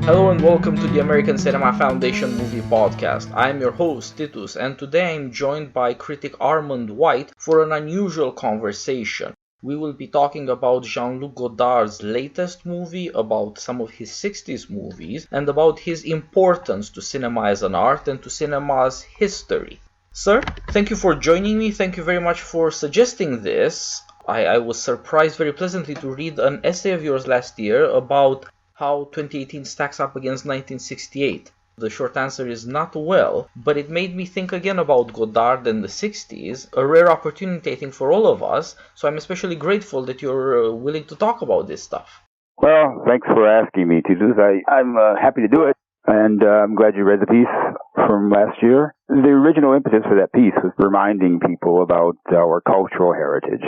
Hello and welcome to the American Cinema Foundation Movie Podcast. I'm your host, Titus, and today I'm joined by critic Armand White for an unusual conversation. We will be talking about Jean-Luc Godard's latest movie, about some of his 60s movies, and about his importance to cinema as an art and to cinema's history. Sir, thank you for joining me. Thank you very much for suggesting this. I was surprised very pleasantly to read an essay of yours last year about how 2018 stacks up against 1968. The short answer is not well, but it made me think again about Godard and the 60s, a rare opportunity I think for all of us, so I'm especially grateful that you're willing to talk about this stuff. Well, thanks for asking me, Titus. I'm happy to do it, and I'm glad you read the piece from last year. The original impetus for that piece was reminding people about our cultural heritage.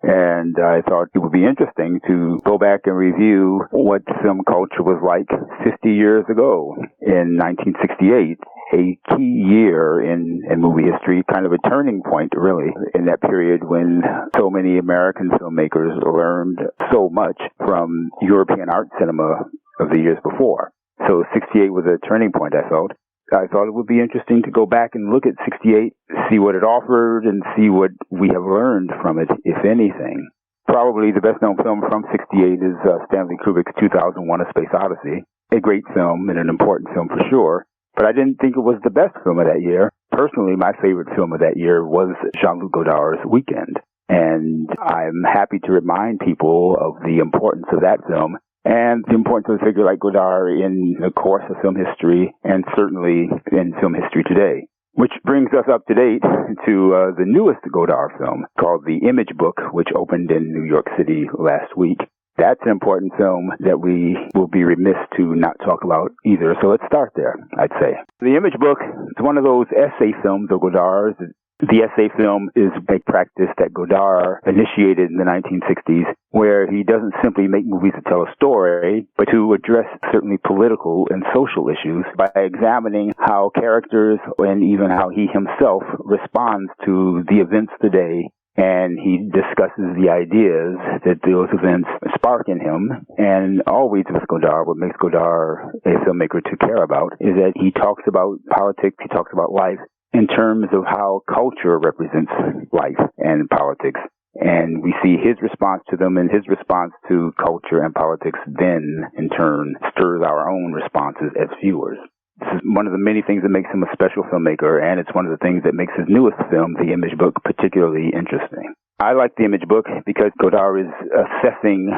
And I thought it would be interesting to go back and review what film culture was like 50 years ago in 1968, a key year in movie history, kind of a turning point, really, in that period when so many American filmmakers learned so much from European art cinema of the years before. So 68 was a turning point, I felt. I thought it would be interesting to go back and look at 68, see what it offered, and see what we have learned from it, if anything. Probably the best-known film from 68 is Stanley Kubrick's 2001: A Space Odyssey. A great film and an important film for sure, but I didn't think it was the best film of that year. Personally, my favorite film of that year was Jean-Luc Godard's Weekend, and I'm happy to remind people of the importance of that film and the importance of a figure like Godard in the course of film history, and certainly in film history today. Which brings us up to date to the newest Godard film called The Image Book, which opened in New York City last week. That's an important film that we will be remiss to not talk about either, so let's start there, I'd say. The Image Book is one of those essay films of Godard's. The essay film is a practice that Godard initiated in the 1960s, where he doesn't simply make movies to tell a story, but to address certainly political and social issues by examining how characters and even how he himself responds to the events today. And he discusses the ideas that those events spark in him. And always with Godard, what makes Godard a filmmaker to care about is that he talks about politics, he talks about life, in terms of how culture represents life and politics. And we see his response to them, and his response to culture and politics then, in turn, stirs our own responses as viewers. This is one of the many things that makes him a special filmmaker, and it's one of the things that makes his newest film, The Image Book, particularly interesting. I like The Image Book because Godard is assessing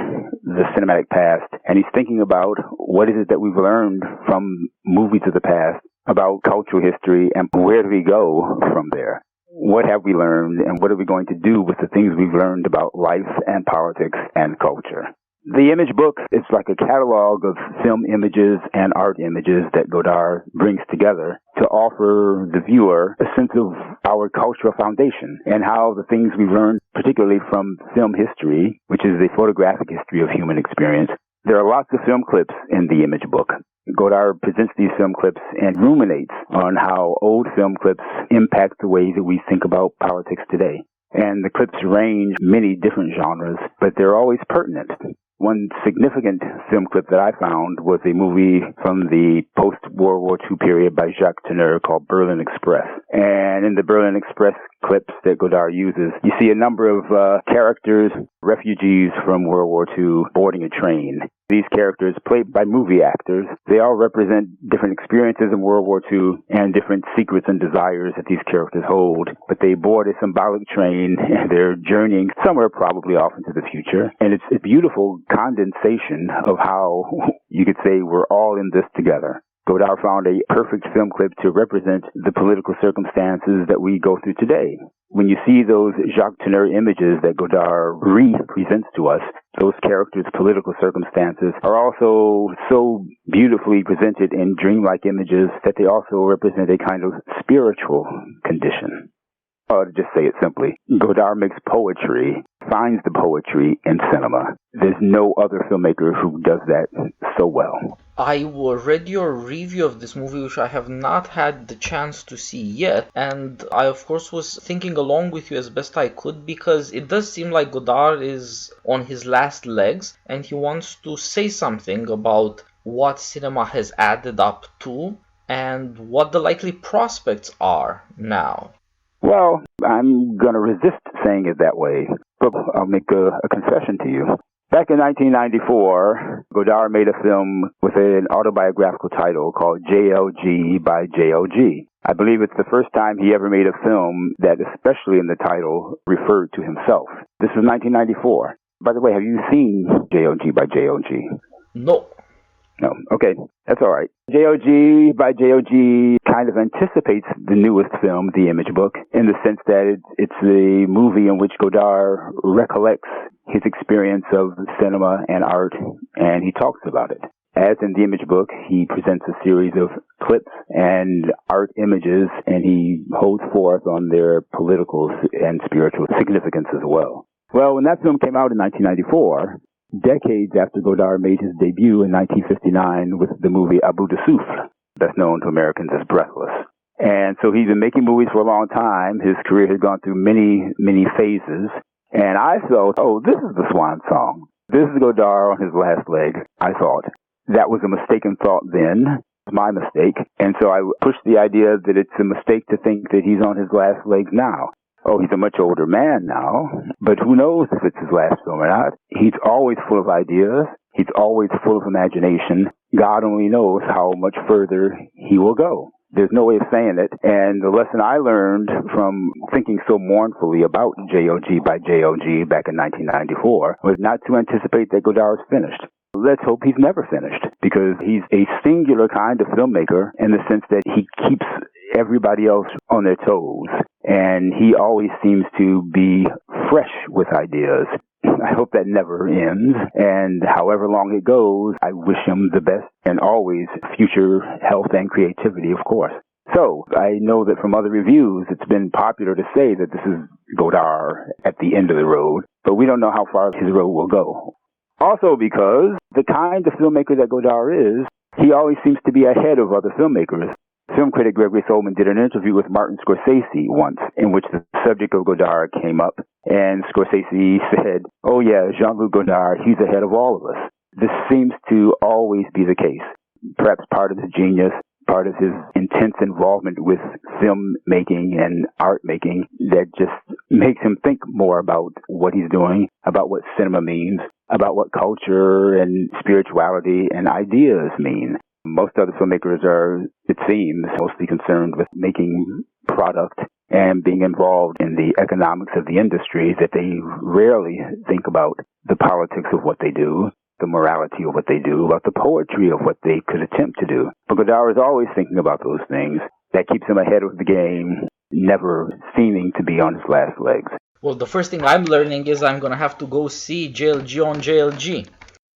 the cinematic past, and he's thinking about what is it that we've learned from movies of the past about cultural history, and where do we go from there? What have we learned, and what are we going to do with the things we've learned about life and politics and culture? The Image Book is like a catalog of film images and art images that Godard brings together to offer the viewer a sense of our cultural foundation and how the things we've learned, particularly from film history, which is the photographic history of human experience. There are lots of film clips in The Image Book. Godard presents these film clips and ruminates on how old film clips impact the way that we think about politics today. And the clips range many different genres, but they're always pertinent. One significant film clip that I found was a movie from the post-World War II period by Jacques Tourneur called Berlin Express. And in the Berlin Express clips that Godard uses, you see a number of characters, refugees from World War II, boarding a train. These characters, played by movie actors, they all represent different experiences in World War II and different secrets and desires that these characters hold. But they board a symbolic train, and they're journeying somewhere probably off into the future. And it's a beautiful condensation of how you could say we're all in this together. Godard found a perfect film clip to represent the political circumstances that we go through today. When you see those Jacques Tourneur images that Godard re-presents to us, those characters' political circumstances are also so beautifully presented in dreamlike images that they also represent a kind of spiritual condition. Or to just say it simply, Godard makes poetry, finds the poetry in cinema. There's no other filmmaker who does that so well. I read your review of this movie, which I have not had the chance to see yet, and I of course was thinking along with you as best I could, because it does seem like Godard is on his last legs and he wants to say something about what cinema has added up to, and what the likely prospects are now. Well, I'm going to resist saying it that way, but I'll make a confession to you. Back in 1994, Godard made a film with an autobiographical title called JLG by JLG. I believe it's the first time he ever made a film that, especially in the title, referred to himself. This was 1994. By the way, have you seen JLG by JLG? No. No. Okay. That's all right. JLG by JLG kind of anticipates the newest film, The Image Book, in the sense that it's a movie in which Godard recollects his experience of cinema and art, and he talks about it. As in The Image Book, he presents a series of clips and art images, and he holds forth on their political and spiritual significance as well. Well, when that film came out in 1994, decades after Godard made his debut in 1959 with the movie À bout de souffle, best known to Americans as Breathless. And so he's been making movies for a long time. His career has gone through many, many phases. And I thought, oh, this is the swan song. This is Godard on his last leg, I thought. That was a mistaken thought then. My mistake. And so I pushed the idea that it's a mistake to think that he's on his last legs now. Oh, he's a much older man now, but who knows if it's his last film or not. He's always full of ideas. He's always full of imagination. God only knows how much further he will go. There's no way of saying it. And the lesson I learned from thinking so mournfully about JLG by JLG back in 1994 was not to anticipate that Godard is finished. Let's hope he's never finished, because he's a singular kind of filmmaker in the sense that he keeps everybody else on their toes, and he always seems to be fresh with ideas. I hope that never ends, and however long it goes, I wish him the best and always future health and creativity, of course. So, I know that from other reviews, it's been popular to say that this is Godard at the end of the road, but we don't know how far his road will go. Also because the kind of filmmaker that Godard is, he always seems to be ahead of other filmmakers. Film critic Gregory Soulman did an interview with Martin Scorsese once in which the subject of Godard came up, and Scorsese said, oh yeah, Jean-Luc Godard, he's ahead of all of us. This seems to always be the case. Perhaps part of his genius, part of his intense involvement with filmmaking and art making that just makes him think more about what he's doing, about what cinema means, about what culture and spirituality and ideas mean. Most other filmmakers are, it seems, mostly concerned with making product and being involved in the economics of the industry, that they rarely think about the politics of what they do, the morality of what they do, about the poetry of what they could attempt to do. But Godard is always thinking about those things. That keeps him ahead of the game, never seeming to be on his last legs. Well, the first thing I'm learning is I'm going to have to go see JLG on JLG.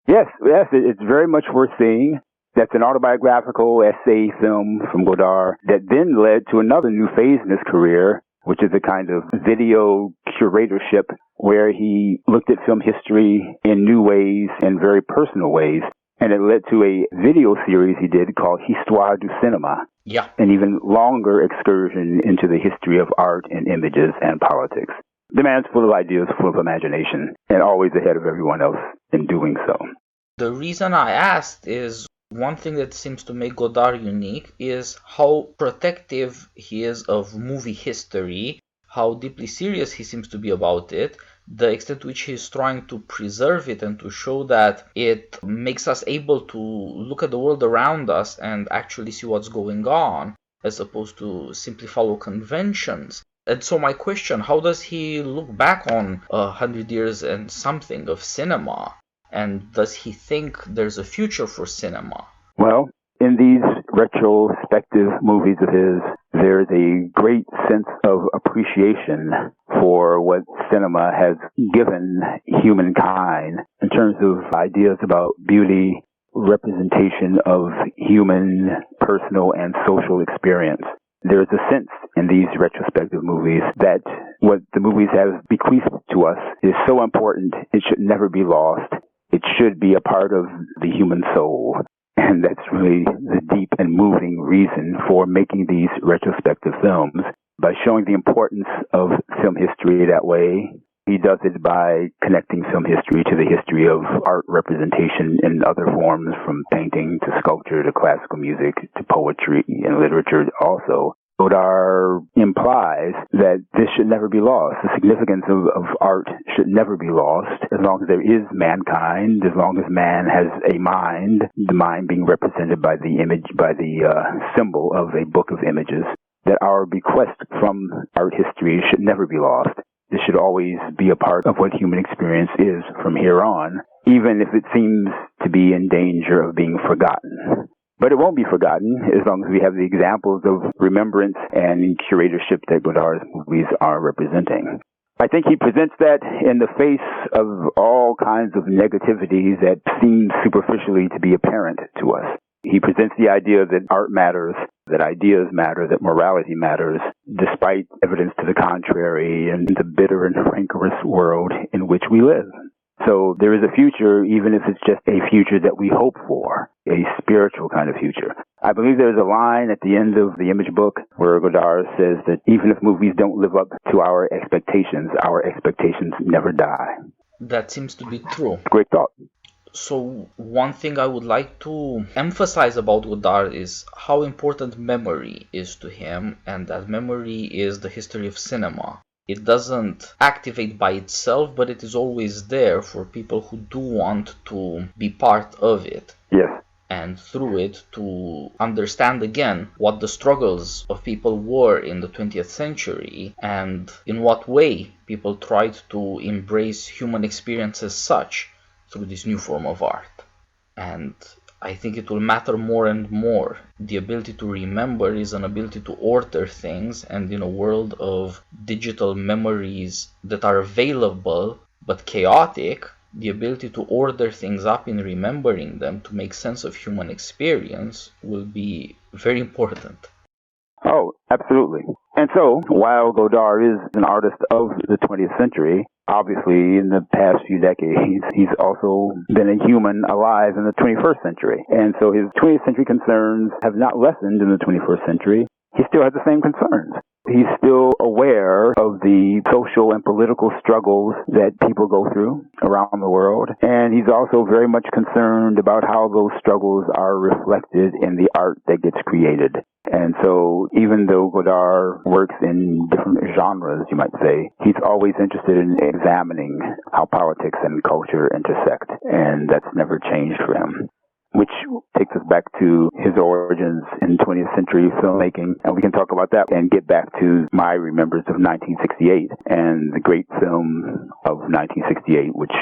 Yes, it's very much worth seeing. That's an autobiographical essay film from Godard that then led to another new phase in his career, which is a kind of video curatorship where he looked at film history in new ways and very personal ways. And it led to a video series he did called Histoire du Cinéma. Yeah. An even longer excursion into the history of art and images and politics. The man's full of ideas, full of imagination, and always ahead of everyone else in doing so. The reason I asked is one thing that seems to make Godard unique is how protective he is of movie history, how deeply serious he seems to be about it, the extent to which he is trying to preserve it and to show that it makes us able to look at the world around us and actually see what's going on, as opposed to simply follow conventions. And so my question, how does he look back on 100 years and something of cinema? And does he think there's a future for cinema? Well, in these retrospective movies of his, there's a great sense of appreciation for what cinema has given humankind in terms of ideas about beauty, representation of human, personal, and social experience. There's a sense in these retrospective movies that what the movies have bequeathed to us is so important, it should never be lost. It should be a part of the human soul. And that's really the deep and moving reason for making these retrospective films, by showing the importance of film history that way, He does it by connecting film history to the history of art representation in other forms, from painting to sculpture to classical music to poetry and literature also. Godard implies that this should never be lost. The significance of art should never be lost as long as there is mankind, as long as man has a mind, the mind being represented by the image, by the symbol of a book of images, that our bequest from art history should never be lost. This should always be a part of what human experience is from here on, even if it seems to be in danger of being forgotten. But it won't be forgotten as long as we have the examples of remembrance and curatorship that Godard's movies are representing. I think he presents that in the face of all kinds of negativity that seems superficially to be apparent to us. He presents the idea that art matters, that ideas matter, that morality matters, despite evidence to the contrary in the bitter and rancorous world in which we live. So there is a future, even if it's just a future that we hope for, a spiritual kind of future. I believe there's a line at the end of the Image book where Godard says that even if movies don't live up to our expectations never die. That seems to be true. Great thought. So one thing I would like to emphasize about Godard is how important memory is to him, and that memory is the history of cinema. It doesn't activate by itself, but it is always there for people who do want to be part of it. Yes. And through it to understand again what the struggles of people were in the 20th century and in what way people tried to embrace human experience as such through this new form of art. And I think it will matter more and more. The ability to remember is an ability to order things, and in a world of digital memories that are available but chaotic, the ability to order things up in remembering them to make sense of human experience will be very important. Oh, absolutely. And so, while Godard is an artist of the 20th century, obviously in the past few decades, he's also been a human alive in the 21st century. And so his 20th century concerns have not lessened in the 21st century. He still has the same concerns. He's still aware of the social and political struggles that people go through around the world. And he's also very much concerned about how those struggles are reflected in the art that gets created. And so even though Godard works in different genres, you might say, he's always interested in examining how politics and culture intersect. And that's never changed for him. Which takes us back to his origins in 20th century filmmaking. And we can talk about that and get back to my remembrance of 1968 and the great film of 1968, which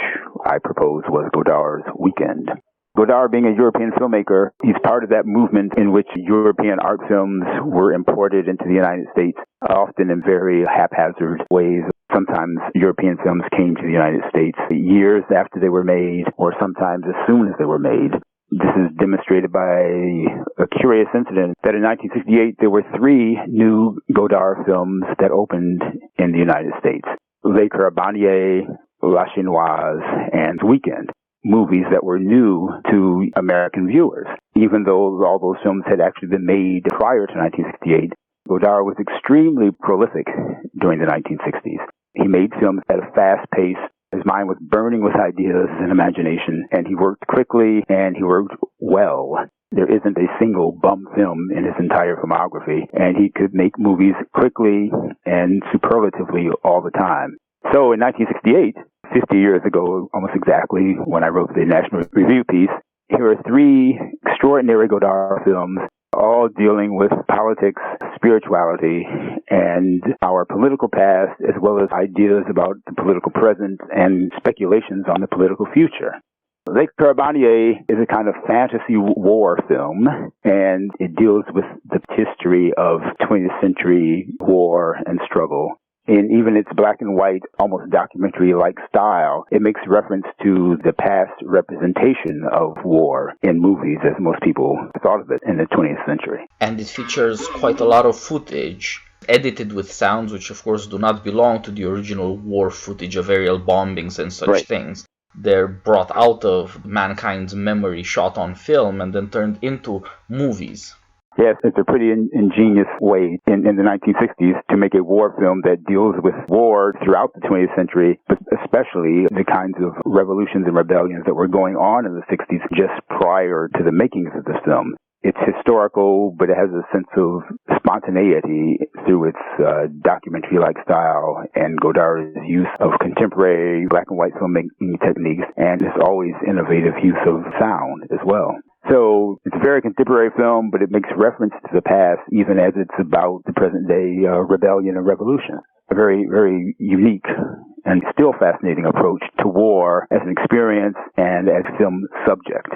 I propose was Godard's Weekend. Godard, being a European filmmaker, he's part of that movement in which European art films were imported into the United States, often in very haphazard ways. Sometimes European films came to the United States years after they were made, or sometimes as soon as they were made. This is demonstrated by a curious incident that in 1968 there were 3 new Godard films that opened in the United States. Les Carabiniers, La Chinoise, and Weekend. Movies that were new to American viewers. Even though all those films had actually been made prior to 1968, Godard was extremely prolific during the 1960s. He made films at a fast pace. His mind was burning with ideas and imagination, and he worked quickly and he worked well. There isn't a single bum film in his entire filmography, and he could make movies quickly and superlatively all the time. So in 1968, 50 years ago, almost exactly, when I wrote the National Review piece, here are 3 extraordinary Godard films, all dealing with politics, spirituality, and our political past, as well as ideas about the political present and speculations on the political future. Les Carabiniers is a kind of fantasy war film, and it deals with the history of 20th century war and struggle. In even its black and white, almost documentary-like style, it makes reference to the past representation of war in movies as most people thought of it in the 20th century. And it features quite a lot of footage, edited with sounds which of course do not belong to the original war footage of aerial bombings and such things. They're brought out of mankind's memory, shot on film, and then turned into movies. Yes, it's a pretty ingenious way in the 1960s to make a war film that deals with war throughout the 20th century, but especially the kinds of revolutions and rebellions that were going on in the 60s just prior to the makings of this film. It's historical, but it has a sense of spontaneity through its documentary-like style and Godard's use of contemporary black and white filmmaking techniques, and its always innovative use of sound as well. So it's a very contemporary film, but it makes reference to the past, even as it's about the present-day rebellion and revolution. A very, very unique and still fascinating approach to war as an experience and as a film subject.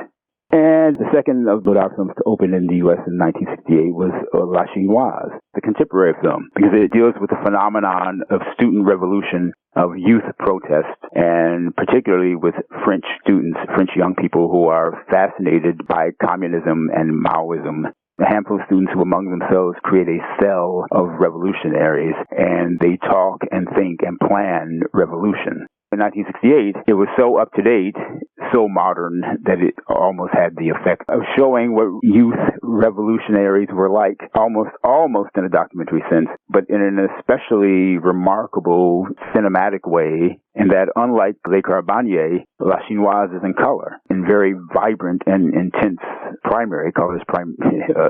And the second of Godard films to open in the U.S. in 1968 was La Chinoise, the contemporary film, because it deals with the phenomenon of student revolution, of youth protest, and particularly with French students, French young people who are fascinated by communism and Maoism. A handful of students who among themselves create a cell of revolutionaries, and they talk and think and plan revolution. In 1968, it was so up-to-date, so modern, that it almost had the effect of showing what youth revolutionaries were like, almost in a documentary sense, but in an especially remarkable cinematic way, in that unlike Les Carboniers, La Chinoise is in color, in very vibrant and intense primary colors,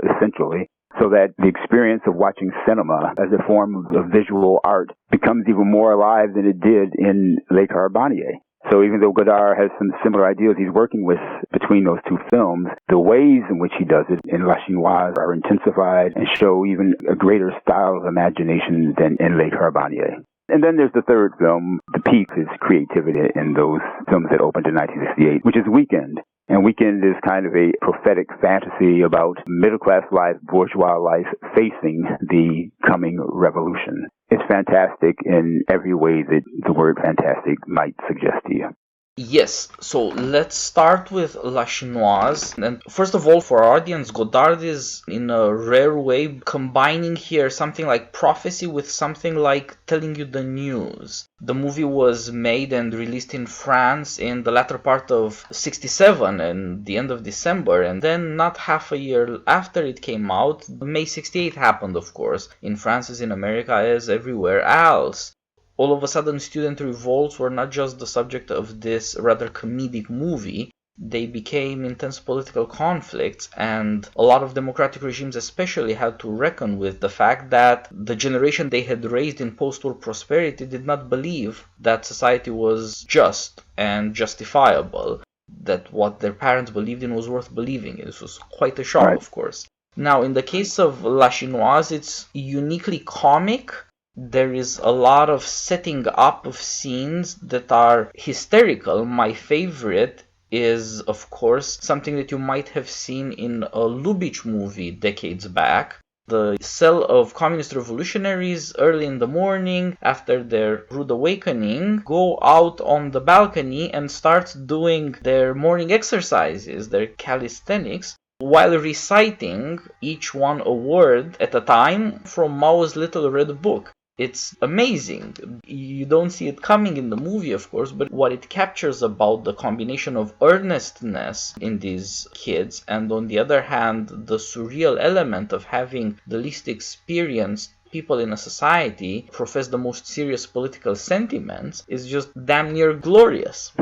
essentially, so that the experience of watching cinema as a form of visual art becomes even more alive than it did in Les Carboniers. So even though Godard has some similar ideas he's working with between those two films, the ways in which he does it in La Chinoise are intensified and show even a greater style of imagination than in Les Carboniers. And then there's the third film, the peak of his creativity in those films that opened in 1968, which is Weekend. And Weekend is kind of a prophetic fantasy about middle-class life, bourgeois life, facing the coming revolution. It's fantastic in every way that the word fantastic might suggest to you. Yes, so let's start with La Chinoise. And first of all, for our audience, Godard is in a rare way combining here something like prophecy with something like telling you the news. The movie was made and released in France in the latter part of 67 and the end of December, and then not half a year after it came out, May 68 happened, of course, in France as in America as everywhere else. All of a sudden, student revolts were not just the subject of this rather comedic movie. They became intense political conflicts, and a lot of democratic regimes especially had to reckon with the fact that the generation they had raised in post-war prosperity did not believe that society was just and justifiable, that what their parents believed in was worth believing in. This was quite a shock, of course. Now, in the case of La Chinoise, it's uniquely comic. There is a lot of setting up of scenes that are hysterical. My favorite is, of course, something that you might have seen in a Lubitsch movie decades back. The cell of communist revolutionaries early in the morning, after their rude awakening, go out on the balcony and start doing their morning exercises, their calisthenics, while reciting each one a word at a time from Mao's Little Red Book. It's amazing. You don't see it coming in the movie, of course, but what it captures about the combination of earnestness in these kids, and on the other hand, the surreal element of having the least experienced people in a society profess the most serious political sentiments, is just damn near glorious.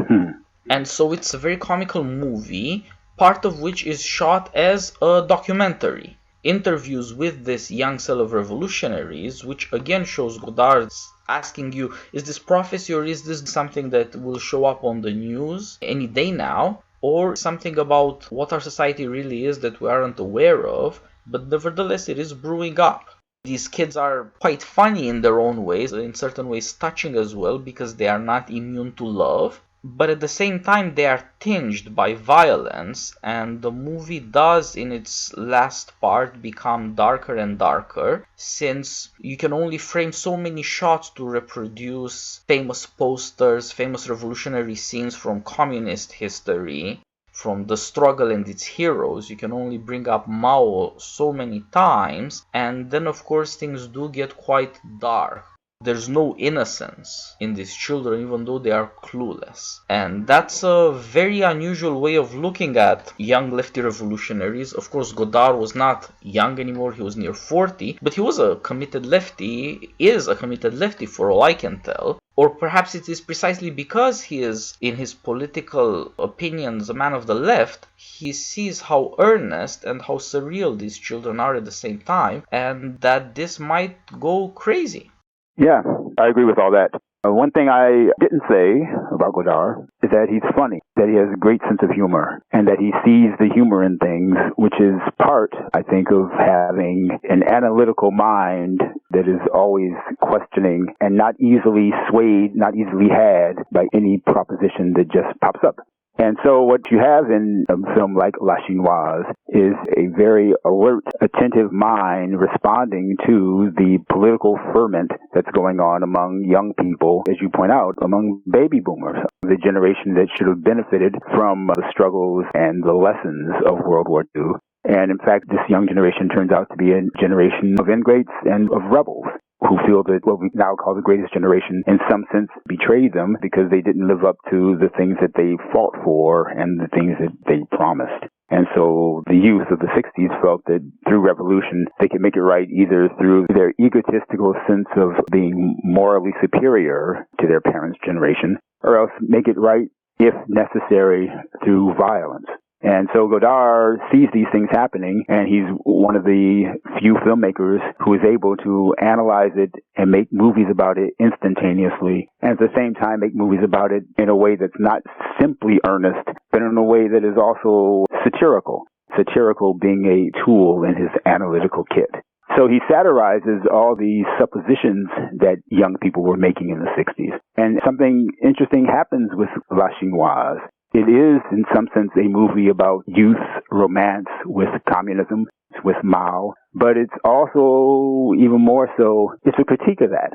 And so it's a very comical movie, part of which is shot as a documentary. Interviews with this young cell of revolutionaries, which again shows Godard's asking you, is this prophecy or is this something that will show up on the news any day now, or something about what our society really is that we aren't aware of, but nevertheless it is brewing up. These kids are quite funny in their own ways, in certain ways touching as well, because they are not immune to love. But at the same time, they are tinged by violence, and the movie does, in its last part, become darker and darker, since you can only frame so many shots to reproduce famous posters, famous revolutionary scenes from communist history, from the struggle and its heroes. You can only bring up Mao so many times, and then of course things do get quite dark. There's no innocence in these children, even though they are clueless. And that's a very unusual way of looking at young lefty revolutionaries. Of course, Godard was not young anymore, he was near 40, but he was a committed lefty, is a committed lefty for all I can tell. Or perhaps it is precisely because he is, in his political opinions, a man of the left, he sees how earnest and how surreal these children are at the same time, and that this might go crazy. Yeah, I agree with all that. One thing I didn't say about Godard is that he's funny, that he has a great sense of humor, and that he sees the humor in things, which is part, I think, of having an analytical mind that is always questioning and not easily swayed, not easily had by any proposition that just pops up. And so what you have in a film like La Chinoise is a very alert, attentive mind responding to the political ferment that's going on among young people, as you point out, among baby boomers, the generation that should have benefited from the struggles and the lessons of World War II. And in fact, this young generation turns out to be a generation of ingrates and of rebels who feel that what we now call the greatest generation in some sense betrayed them because they didn't live up to the things that they fought for and the things that they promised. And so the youth of the 60s felt that through revolution, they could make it right either through their egotistical sense of being morally superior to their parents' generation, or else make it right, if necessary, through violence. And so Godard sees these things happening, and he's one of the few filmmakers who is able to analyze it and make movies about it instantaneously, and at the same time make movies about it in a way that's not simply earnest, but in a way that is also satirical. Satirical being a tool in his analytical kit. So he satirizes all the suppositions that young people were making in the 60s. And something interesting happens with La Chinoise. It is, in some sense, a movie about youth romance with communism, with Mao, but it's also, even more so, it's a critique of that.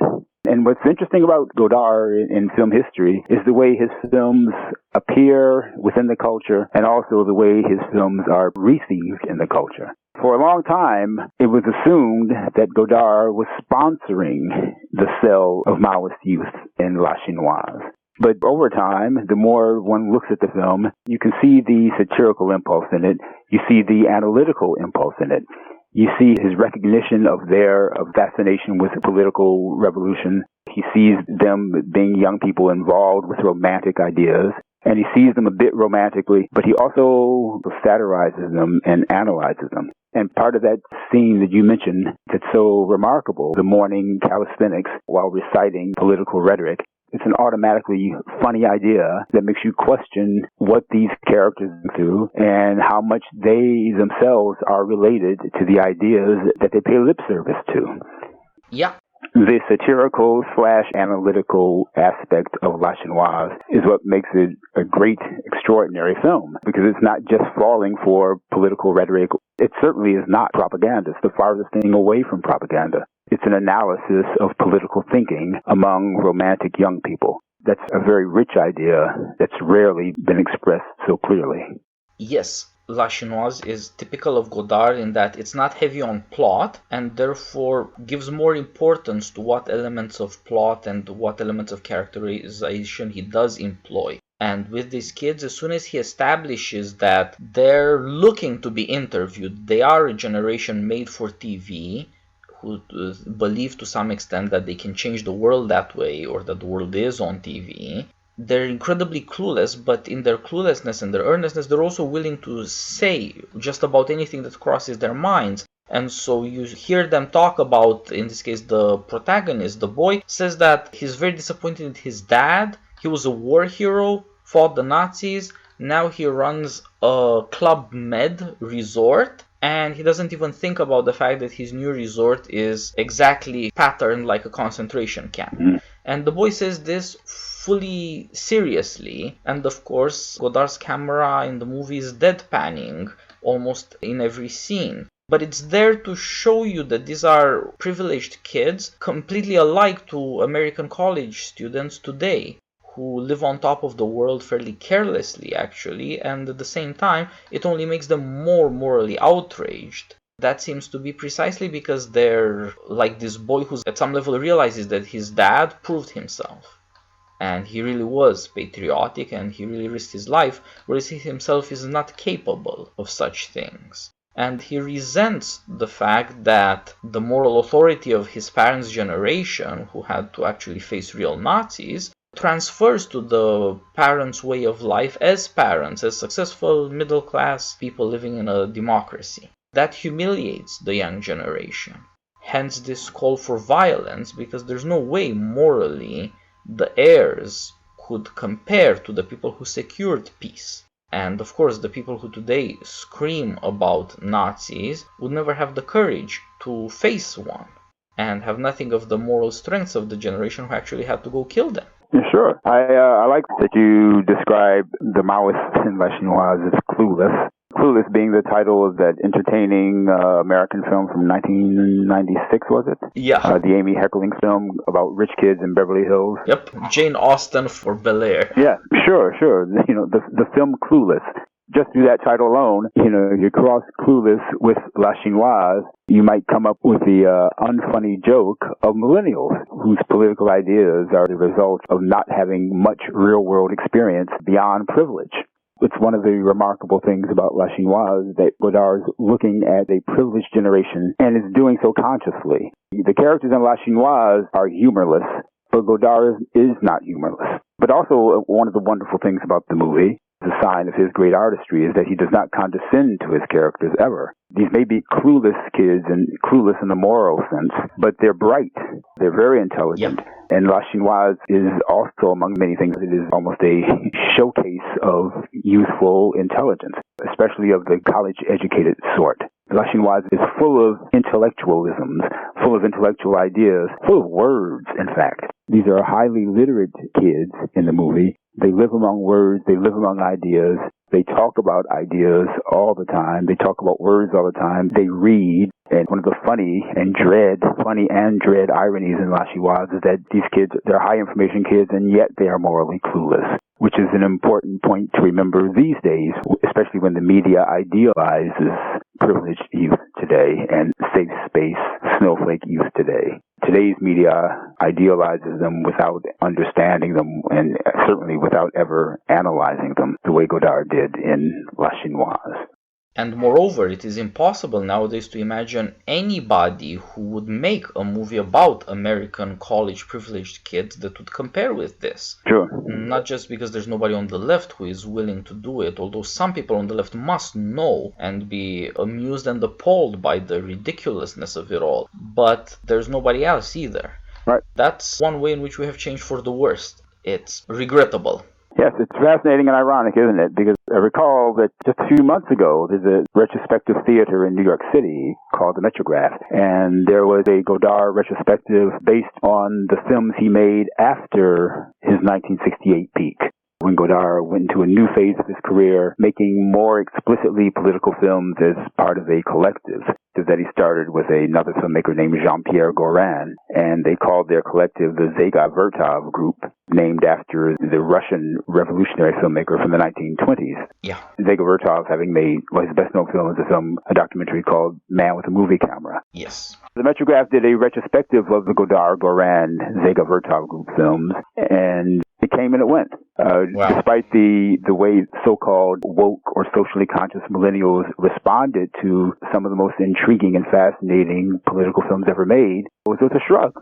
And what's interesting about Godard in film history is the way his films appear within the culture and also the way his films are received in the culture. For a long time, it was assumed that Godard was sponsoring the sale of Maoist youth in La Chinoise. But over time, the more one looks at the film, you can see the satirical impulse in it. You see the analytical impulse in it. You see his recognition of their fascination with political revolution. He sees them being young people involved with romantic ideas. And he sees them a bit romantically, but he also satirizes them and analyzes them. And part of that scene that you mentioned that's so remarkable, the morning calisthenics while reciting political rhetoric, it's an automatically funny idea that makes you question what these characters do and how much they themselves are related to the ideas that they pay lip service to. Yeah. The satirical/analytical aspect of La Chinoise is what makes it a great, extraordinary film, because it's not just falling for political rhetoric. It certainly is not propaganda. It's the farthest thing away from propaganda. It's an analysis of political thinking among romantic young people. That's a very rich idea that's rarely been expressed so clearly. Yes. La Chinoise is typical of Godard in that it's not heavy on plot and therefore gives more importance to what elements of plot and what elements of characterization he does employ. And with these kids, as soon as he establishes that they're looking to be interviewed, they are a generation made for TV, who believe to some extent that they can change the world that way or that the world is on TV. They're incredibly clueless, but in their cluelessness and their earnestness, they're also willing to say just about anything that crosses their minds. And so you hear them talk about, in this case, the protagonist, the boy, says that he's very disappointed in his dad. He was a war hero, fought the Nazis. Now he runs a Club Med resort. And he doesn't even think about the fact that his new resort is exactly patterned like a concentration camp. And the boy says this fully seriously, and of course Godard's camera in the movie is deadpanning almost in every scene. But it's there to show you that these are privileged kids, completely alike to American college students today, who live on top of the world fairly carelessly actually, and at the same time it only makes them more morally outraged. That seems to be precisely because they're like this boy who at some level realizes that his dad proved himself. And he really was patriotic and he really risked his life, whereas he himself is not capable of such things. And he resents the fact that the moral authority of his parents' generation, who had to actually face real Nazis, transfers to the parents' way of life as parents, as successful middle-class people living in a democracy. That humiliates the young generation. Hence this call for violence, because there's no way morally the heirs could compare to the people who secured peace. And of course, the people who today scream about Nazis would never have the courage to face one, and have nothing of the moral strengths of the generation who actually had to go kill them. Yeah, sure. I like that you describe the Maoists in La Chinoise as clueless. Clueless being the title of that entertaining American film from 1996, was it? Yeah. The Amy Heckerling film about rich kids in Beverly Hills. Yep. Jane Austen for Bel Air. Yeah, sure. The film Clueless. Just through that title alone, you cross Clueless with La Chinoise, you might come up with the unfunny joke of millennials, whose political ideas are the result of not having much real-world experience beyond privilege. It's one of the remarkable things about La Chinoise that Godard is looking at a privileged generation and is doing so consciously. The characters in La Chinoise are humorless, but Godard is not humorless. But also, one of the wonderful things about the movie, the sign of his great artistry, is that he does not condescend to his characters ever. These may be clueless kids, and clueless in the moral sense, but they're bright. They're very intelligent. Yep. And La Chinoise is also, among many things, it is almost a showcase of youthful intelligence, especially of the college-educated sort. La Chinoise is full of intellectualisms, full of intellectual ideas, full of words, in fact. These are highly literate kids in the movie. They live among words, they live among ideas. They talk about ideas all the time. They talk about words all the time. They read. And one of the funny and dread ironies in La Chinoise is that these kids, they're high information kids, and yet they are morally clueless, which is an important point to remember these days, especially when the media idealizes privileged youth today and safe space snowflake youth today. Today's media idealizes them without understanding them, and certainly without ever analyzing them the way Godard did in La Chinoise. And moreover, it is impossible nowadays to imagine anybody who would make a movie about American college privileged kids that would compare with this. Sure. Not just because there's nobody on the left who is willing to do it, although some people on the left must know and be amused and appalled by the ridiculousness of it all, but there's nobody else either. Right. That's one way in which we have changed for the worst. It's regrettable. Yes, it's fascinating and ironic, isn't it? Because I recall that just a few months ago, there's a retrospective theater in New York City called the Metrograph, and there was a Godard retrospective based on the films he made after his 1968 peak, when Godard went into a new phase of his career, making more explicitly political films as part of a collective that he started with another filmmaker named Jean-Pierre Gorin, and they called their collective the Zega Vertov Group, named after the Russian revolutionary filmmaker from the 1920s. Yeah. Zega Vertov having made, well, his best-known film is a documentary called Man with a Movie Camera. Yes. The Metrograph did a retrospective of the Godard, Gorin, Zega Vertov Group films, and it came and it went. Wow. Despite the way so-called woke or socially conscious millennials responded to some of the most intriguing and fascinating political films ever made, it was with a shrug.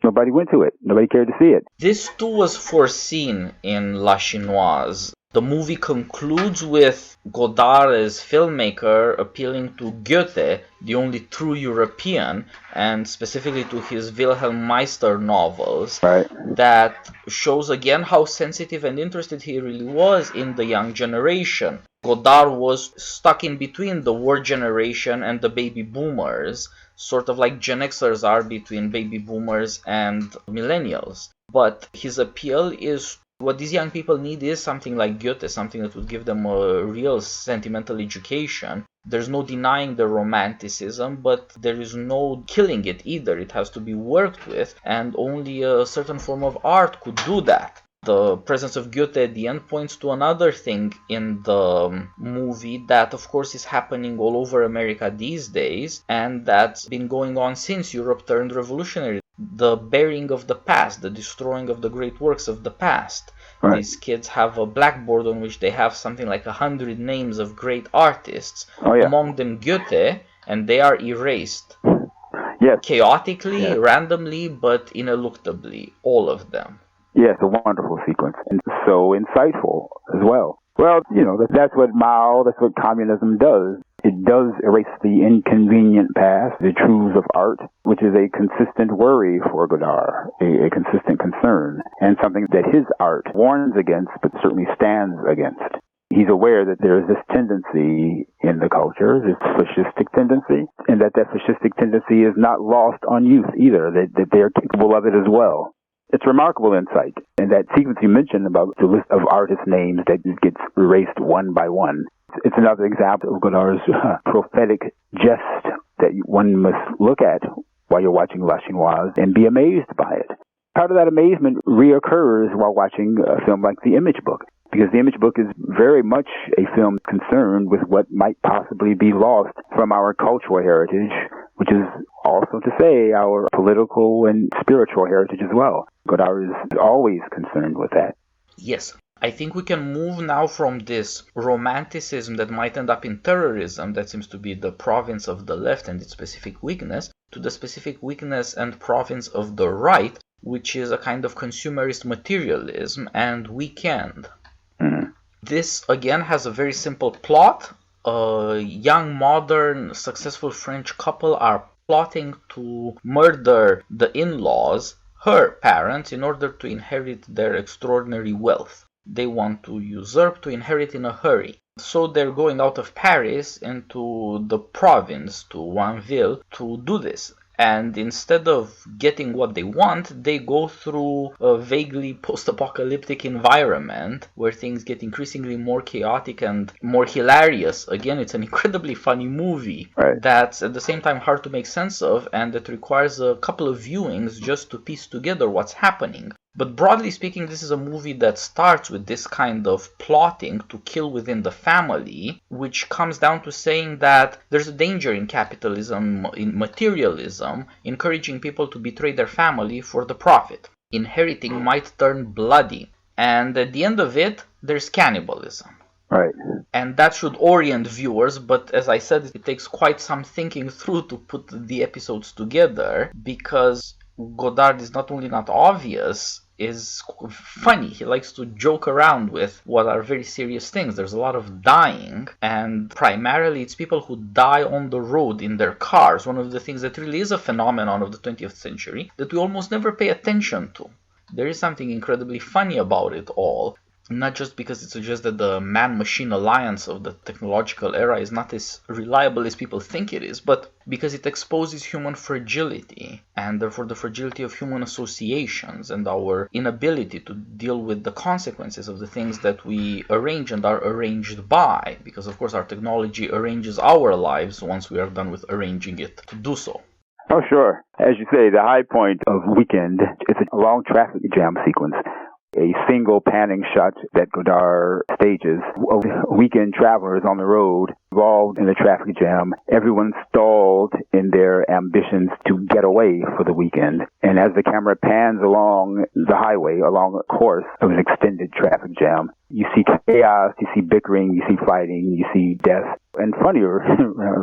Nobody went to it. Nobody cared to see it. This too was foreseen in La Chinoise. The movie concludes with Godard as filmmaker appealing to Goethe, the only true European, and specifically to his Wilhelm Meister novels, Right. that shows again how sensitive and interested he really was in the young generation. Godard was stuck in between the war generation and the baby boomers, sort of like Gen Xers are between baby boomers and millennials. But his appeal is what these young people need is something like Goethe, something that would give them a real sentimental education. There's no denying the romanticism, but there is no killing it either. It has to be worked with, and only a certain form of art could do that. The presence of Goethe at the end points to another thing in the movie that, of course, is happening all over America these days, and that's been going on since Europe turned revolutionary. The burying of the past, the destroying of the great works of the past. Right. These kids have a blackboard on which they have something like 100 names of great artists, among them Goethe, and they are erased. Yes. Chaotically, randomly, but ineluctably, all of them. Yes, a wonderful sequence, and so insightful as well. Well, that's what Mao, that's what communism does. It does erase the inconvenient past, the truths of art, which is a consistent worry for Godard, a consistent concern, and something that his art warns against, but certainly stands against. He's aware that there is this tendency in the culture, this fascistic tendency, and that fascistic tendency is not lost on youth either, that they are capable of it as well. It's remarkable insight. And that sequence you mentioned about the list of artist names that gets erased one by one, it's another example of Godard's prophetic jest that one must look at while you're watching La Chinoise and be amazed by it. Part of that amazement reoccurs while watching a film like The Image Book, because The Image Book is very much a film concerned with what might possibly be lost from our cultural heritage, which is also to say our political and spiritual heritage as well. Godard is always concerned with that. Yes. I think we can move now from this romanticism that might end up in terrorism, that seems to be the province of the left and its specific weakness, to the specific weakness and province of the right, which is a kind of consumerist materialism and weekend. Mm-hmm. This, again, has a very simple plot. A young, modern, successful French couple are plotting to murder the in-laws, her parents, in order to inherit their extraordinary wealth. They want to usurp, to inherit in a hurry. So they're going out of Paris into the province, to Wanville, to do this. And instead of getting what they want, they go through a vaguely post-apocalyptic environment where things get increasingly more chaotic and more hilarious. Again, it's an incredibly funny movie that's at the same time hard to make sense of, and that requires a couple of viewings just to piece together what's happening. But broadly speaking, this is a movie that starts with this kind of plotting to kill within the family, which comes down to saying that there's a danger in capitalism, in materialism, encouraging people to betray their family for the profit. Inheriting might turn bloody, and at the end of it, there's cannibalism. Right. And that should orient viewers, but as I said, it takes quite some thinking through to put the episodes together, because Godard is not only not obvious, is funny. He likes to joke around with what are very serious things. There's a lot of dying, and primarily it's people who die on the road in their cars. One of the things that really is a phenomenon of the 20th century that we almost never pay attention to. There is something incredibly funny about it all. Not just because it suggests that the man-machine alliance of the technological era is not as reliable as people think it is, but because it exposes human fragility, and therefore the fragility of human associations and our inability to deal with the consequences of the things that we arrange and are arranged by, because of course our technology arranges our lives once we are done with arranging it to do so. Oh, sure. As you say, the high point of Weekend, it's a long traffic jam sequence. A single panning shot that Godard stages of weekend travelers on the road involved in a traffic jam. Everyone stalled in their ambitions to get away for the weekend. And as the camera pans along the highway, along a course of an extended traffic jam, you see chaos, you see bickering, you see fighting, you see death, and funnier,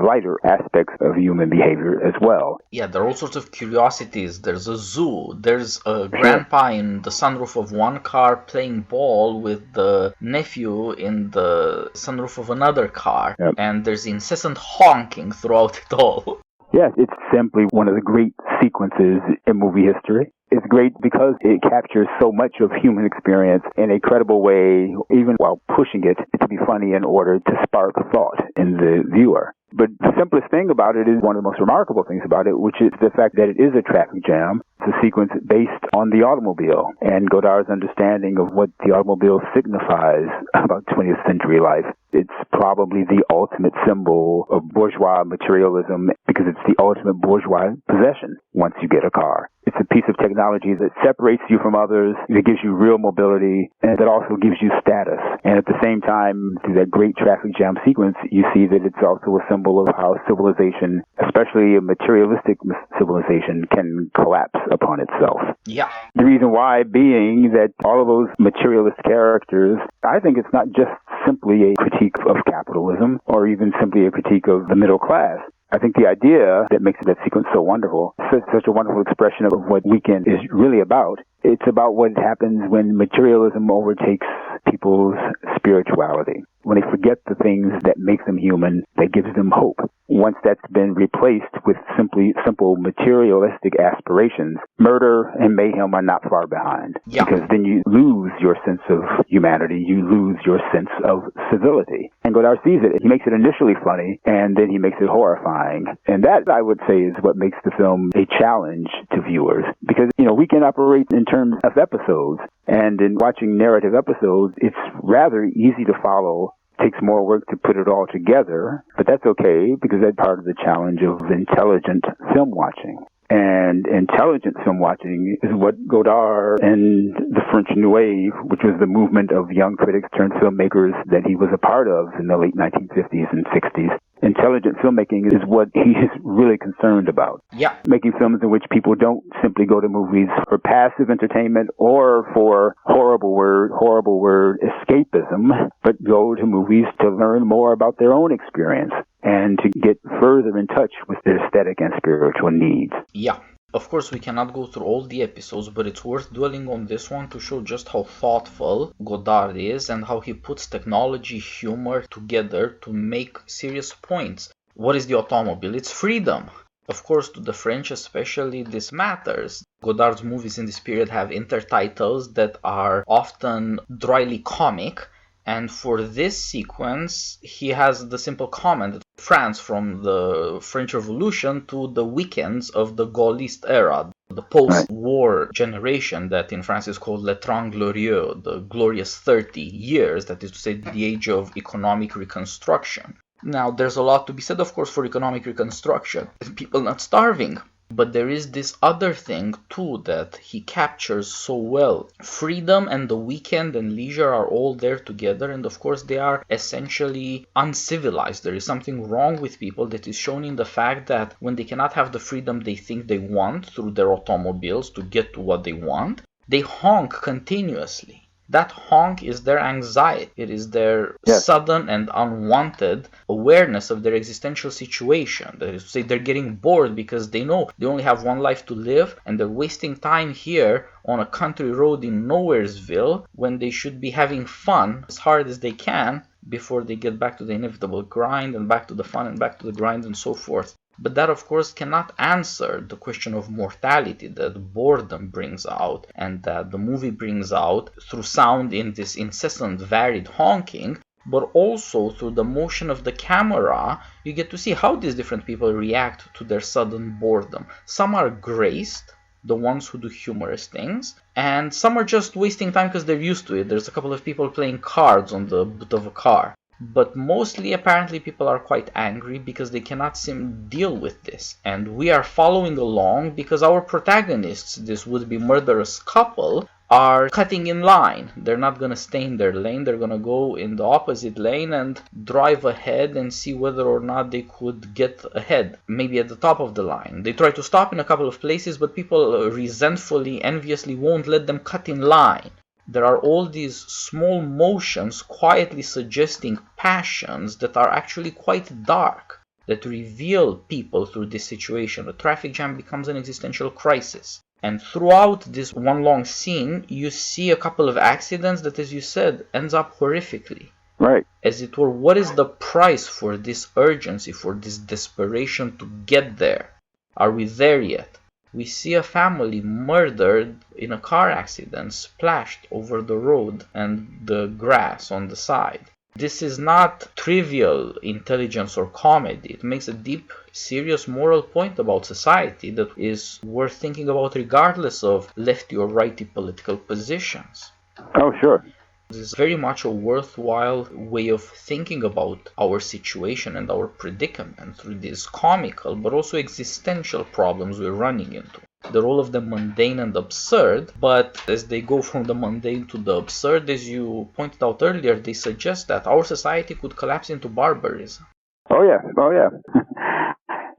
lighter aspects of human behavior as well. Yeah, there are all sorts of curiosities. There's a zoo. There's a grandpa in the sunroof of one car playing ball with the nephew in the sunroof of another car. Yep. And there's incessant honking throughout it all. Yes, it's simply one of the great sequences in movie history. It's great because it captures so much of human experience in a credible way, even while pushing it to be funny in order to spark thought in the viewer. But the simplest thing about it is one of the most remarkable things about it, which is the fact that it is a traffic jam. It's a sequence based on the automobile and Godard's understanding of what the automobile signifies about 20th century life. It's probably the ultimate symbol of bourgeois materialism because it's the ultimate bourgeois possession once you get a car. It's It's a piece of technology that separates you from others, that gives you real mobility, and that also gives you status. And at the same time, through that great traffic jam sequence, you see that it's also a symbol of how civilization, especially a materialistic civilization, can collapse upon itself. Yeah. The reason why being that all of those materialist characters, I think it's not just simply a critique of capitalism or even simply a critique of the middle class. I think the idea that makes that sequence so wonderful, such a wonderful expression of what Weekend is really about. It's about what happens when materialism overtakes people's spirituality. When they forget the things that make them human, that gives them hope. Once that's been replaced with simple materialistic aspirations, murder and mayhem are not far behind. Yeah. Because then you lose your sense of humanity, you lose your sense of civility. And Godard sees it. He makes it initially funny, and then he makes it horrifying. And that, I would say, is what makes the film a challenge to viewers. Because, we can operate in terms of episodes, and in watching narrative episodes, it's rather easy to follow. Takes more work to put it all together, but that's okay because that's part of the challenge of intelligent film watching. And intelligent film watching is what Godard and the French New Wave, which was the movement of young critics turned filmmakers that he was a part of in the late 1950s and 60s. Intelligent filmmaking is what he is really concerned about. Yeah. Making films in which people don't simply go to movies for passive entertainment or for horrible word escapism, but go to movies to learn more about their own experience and to get further in touch with their aesthetic and spiritual needs. Yeah. Of course, we cannot go through all the episodes, but it's worth dwelling on this one to show just how thoughtful Godard is and how he puts technology, humor together to make serious points. What is the automobile? It's freedom. Of course, to the French especially, this matters. Godard's movies in this period have intertitles that are often dryly comic. And for this sequence, he has the simple comment that France from the French Revolution to the weekends of the Gaullist era, the post-war generation that in France is called Le Trente Glorieux, the glorious 30 years, that is to say the age of economic reconstruction. Now, there's a lot to be said, of course, for economic reconstruction. People not starving. But there is this other thing, too, that he captures so well. Freedom and the weekend and leisure are all there together, and of course they are essentially uncivilized. There is something wrong with people that is shown in the fact that when they cannot have the freedom they think they want through their automobiles to get to what they want, they honk continuously. That honk is their anxiety. It is their sudden and unwanted awareness of their existential situation. That is to say, they're getting bored because they know they only have one life to live and they're wasting time here on a country road in Nowheresville when they should be having fun as hard as they can before they get back to the inevitable grind and back to the fun and back to the grind and so forth. But that, of course, cannot answer the question of mortality that boredom brings out and that the movie brings out through sound in this incessant varied honking, but also through the motion of the camera. You get to see how these different people react to their sudden boredom. Some are graced, the ones who do humorous things, and some are just wasting time because they're used to it. There's a couple of people playing cards on the boot of a car. But mostly, apparently, people are quite angry because they cannot seem to deal with this. And we are following along because our protagonists, this would-be murderous couple, are cutting in line. They're not going to stay in their lane. They're going to go in the opposite lane and drive ahead and see whether or not they could get ahead, maybe at the top of the line. They try to stop in a couple of places, but people resentfully, enviously won't let them cut in line. There are all these small motions quietly suggesting passions that are actually quite dark, that reveal people through this situation. A traffic jam becomes an existential crisis. And throughout this one long scene, you see a couple of accidents that, as you said, ends up horrifically. Right. As it were, what is the price for this urgency, for this desperation to get there? Are we there yet? We see a family murdered in a car accident, splashed over the road and the grass on the side. This is not trivial intelligence or comedy. It makes a deep, serious moral point about society that is worth thinking about regardless of lefty or righty political positions. Oh, sure. This is very much a worthwhile way of thinking about our situation and our predicament through these comical but also existential problems we're running into. They're all of them mundane and absurd, but as they go from the mundane to the absurd, as you pointed out earlier, they suggest that our society could collapse into barbarism. Oh yeah.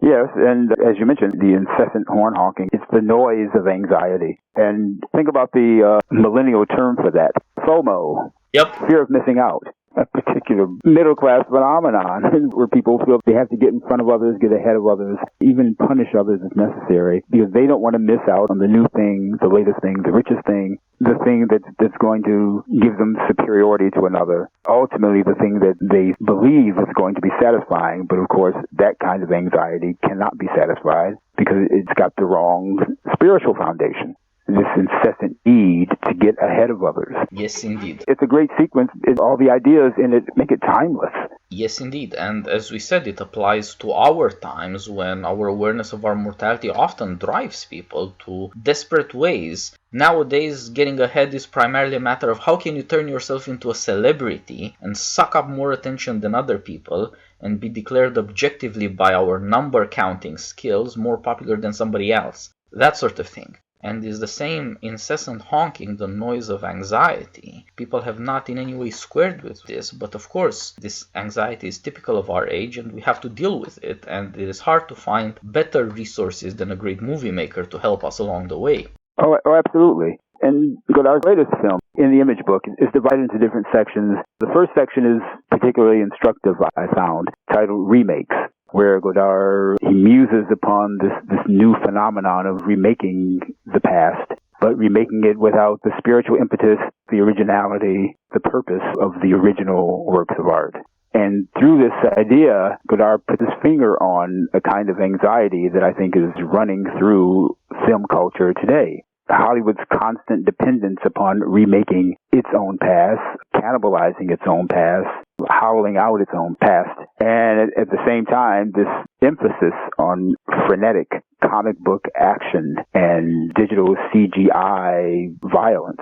Yes, and as you mentioned, the incessant horn honking, it's the noise of anxiety. And think about the millennial term for that, FOMO. Yep. Fear of missing out. A particular middle-class phenomenon where people feel they have to get in front of others, get ahead of others, even punish others if necessary, because they don't want to miss out on the new thing, the latest thing, the richest thing, the thing that's going to give them superiority to another. Ultimately, the thing that they believe is going to be satisfying, but of course, that kind of anxiety cannot be satisfied because it's got the wrong spiritual foundation. This incessant need to get ahead of others. Yes, indeed. It's a great sequence. All the ideas in it make it timeless. Yes, indeed. And as we said, it applies to our times when our awareness of our mortality often drives people to desperate ways. Nowadays, getting ahead is primarily a matter of how can you turn yourself into a celebrity and suck up more attention than other people and be declared objectively by our number counting skills more popular than somebody else. That sort of thing. And is the same incessant honking the noise of anxiety. People have not in any way squared with this, but of course this anxiety is typical of our age and we have to deal with it, and it is hard to find better resources than a great movie maker to help us along the way. Oh, absolutely. And Godard's latest film, in the Image book, is divided into different sections. The first section is particularly instructive, I found, titled Remakes, where Godard, he muses upon this new phenomenon of remaking the past, but remaking it without the spiritual impetus, the originality, the purpose of the original works of art. And through this idea, Godard put his finger on a kind of anxiety that I think is running through film culture today. Hollywood's constant dependence upon remaking its own past, cannibalizing its own past, hollowing out its own past, and at the same time, this emphasis on frenetic comic book action and digital CGI violence.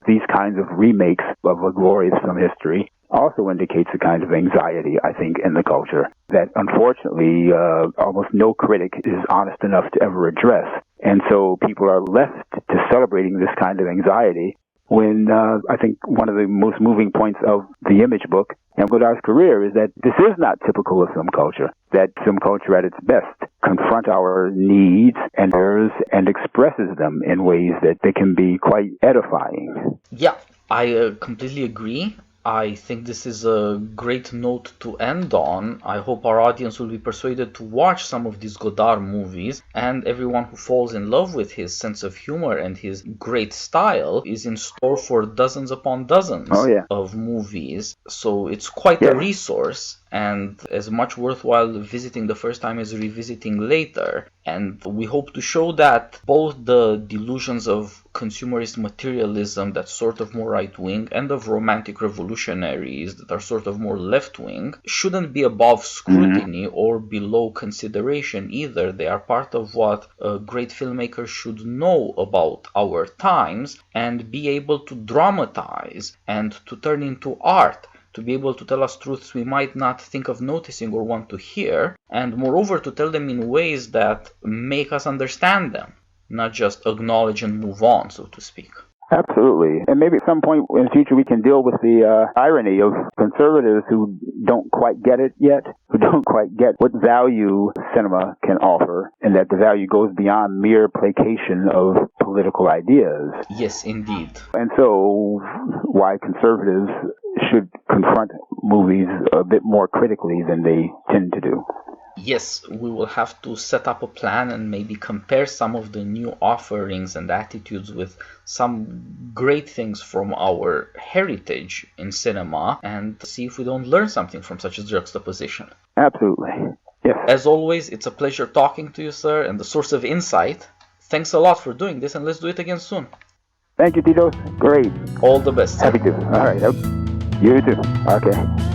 These kinds of remakes of a glorious film history also indicates a kind of anxiety, I think, in the culture that unfortunately almost no critic is honest enough to ever address. And so people are left to celebrating this kind of anxiety when I think one of the most moving points of the Image book and Godard's career is that this is not typical of film culture, that film culture at its best confront our needs and errors and expresses them in ways that they can be quite edifying. Yeah, I completely agree. I think this is a great note to end on. I hope our audience will be persuaded to watch some of these Godard movies, and everyone who falls in love with his sense of humor and his great style is in store for dozens upon dozens of movies. So it's quite a resource, and as much worthwhile visiting the first time as revisiting later. And we hope to show that both the delusions of consumerist materialism that's sort of more right-wing and of romantic revolutionaries that are sort of more left-wing shouldn't be above scrutiny or below consideration either. They are part of what a great filmmaker should know about our times and be able to dramatize and to turn into art, to be able to tell us truths we might not think of noticing or want to hear, and moreover to tell them in ways that make us understand them, not just acknowledge and move on, so to speak. Absolutely. And maybe at some point in the future we can deal with the irony of conservatives who don't quite get it yet, who don't quite get what value cinema can offer, and that the value goes beyond mere placation of political ideas. Yes, indeed. And so why conservatives should confront movies a bit more critically than they tend to do. Yes, we will have to set up a plan and maybe compare some of the new offerings and attitudes with some great things from our heritage in cinema and see if we don't learn something from such a juxtaposition. Absolutely. Yes. As always, it's a pleasure talking to you, sir, and a source of insight. Thanks a lot for doing this, and let's do it again soon. Thank you, Tito. Great. All the best, sir. Happy to. All right. You too. Okay.